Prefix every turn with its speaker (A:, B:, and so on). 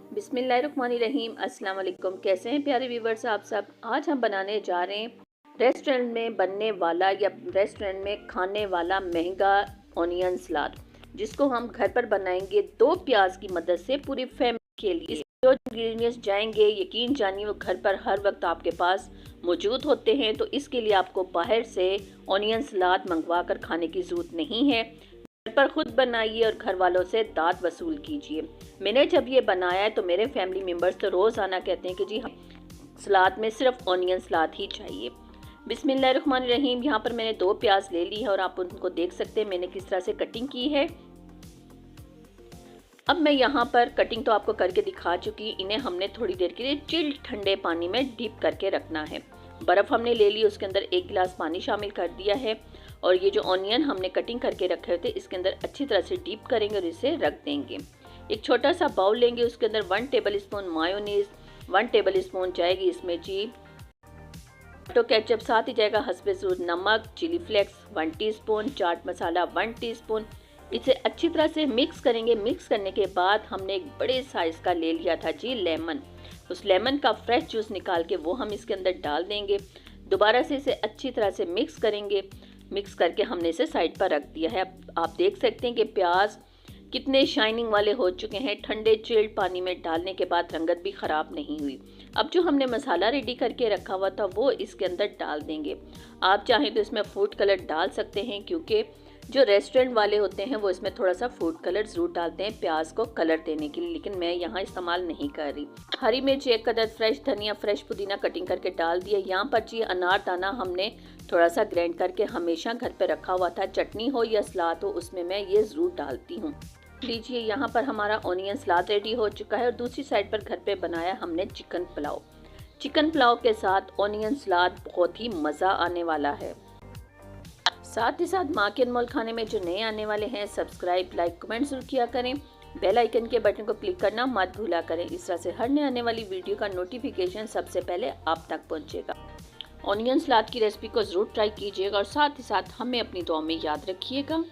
A: बिस्मिल्लाहिर्रहमानिर्रहीम। अस्सलाम वालेकुम। कैसे हैं प्यारे व्यूवर्स आप सब। आज हम बनाने जा रहे हैं रेस्टोरेंट में बनने वाला या रेस्टोरेंट में खाने वाला महंगा ऑनियन सलाद, जिसको हम घर पर बनाएंगे 2 प्याज की मदद से पूरी फैमिली के लिए। जो इंग्रेडिएंट्स जाएंगे यकीन जानिए वो घर पर हर वक्त आपके पास मौजूद होते हैं, तो इसके लिए आपको बाहर से ऑनियन सलाद मंगवा कर खाने की ज़रूरत नहीं है। घर पर खुद बनाइए और घर वालों से दाद वसूल कीजिए। मैंने जब ये बनाया है तो मेरे फैमिली मेम्बर्स तो रोज़ाना कहते हैं कि जी हम सलाद में सिर्फ ऑनियन सलाद ही चाहिए। बिस्मिल्लाहिर्रहमानिर्रहीम। यहाँ पर मैंने 2 प्याज ले ली है और आप उनको देख सकते हैं मैंने किस तरह से कटिंग की है। अब मैं यहाँ पर कटिंग तो आपको करके दिखा चुकी, इन्हें हमने थोड़ी देर के लिए चिल्ड ठंडे पानी में डीप करके रखना है। बर्फ़ हमने ले ली, उसके अंदर 1 गिलास पानी शामिल कर दिया है और ये जो ऑनियन हमने कटिंग करके रखे हुए थे इसके अंदर अच्छी तरह से डीप करेंगे और इसे रख देंगे। एक छोटा सा बाउल लेंगे, उसके अंदर 1 table spoon mayonnaise, 1 table spoon जाएगी इसमें जी टमाटो केचप, साथ ही जाएगा हस्बे ज़रूरत नमक, chilli flakes 1 teaspoon, chaat masala 1 teaspoon. इसे अच्छी तरह से मिक्स करेंगे। मिक्स करने के बाद हमने एक बड़े साइज़ का ले लिया था जी लेमन, उस लेमन का फ्रेश जूस निकाल के वो हम इसके अंदर डाल देंगे। दोबारा से इसे अच्छी तरह से मिक्स करेंगे। मिक्स करके हमने इसे साइड पर रख दिया है। अब आप देख सकते हैं कि प्याज कितने शाइनिंग वाले हो चुके हैं। ठंडे चिल्ड पानी में डालने के बाद रंगत भी ख़राब नहीं हुई। अब जो हमने मसाला रेडी करके रखा हुआ था वो इसके अंदर डाल देंगे। आप चाहें तो इसमें फूड कलर डाल सकते हैं, क्योंकि जो रेस्टोरेंट वाले होते हैं वो इसमें थोड़ा सा फूड कलर ज़रूर डालते हैं प्याज को कलर देने के लिए, लेकिन मैं यहाँ इस्तेमाल नहीं कर रही। हरी मिर्च 1 अदद, फ्रेश धनिया, फ्रेश पुदीना कटिंग करके डाल दिया। यहाँ पर जी अनार दाना हमने थोड़ा सा ग्राइंड करके हमेशा घर पे रखा हुआ था। चटनी हो या सलाद हो उसमें मैं ये ज़रूर डालती हूँ। लीजिए यहाँ पर हमारा ऑनियन सलाद रेडी हो चुका है और दूसरी साइड पर घर पे बनाया हमने चिकन पुलाव। चिकन पुलाव के साथ ऑनियन सलाद बहुत ही मज़ा आने वाला है। साथ ही साथ माँ के अनमोल खाने में जो नए आने वाले हैं सब्सक्राइब, लाइक, कमेंट जरूर किया करें। बेल आइकन के बटन को क्लिक करना मत भूला करें। इस तरह से हर नए आने वाली वीडियो का नोटिफिकेशन सबसे पहले आप तक पहुँचेगा। ऑनियन सलाद की रेसिपी को ज़रूर ट्राई कीजिएगा और साथ ही साथ हमें अपनी दुआ में याद रखिएगा।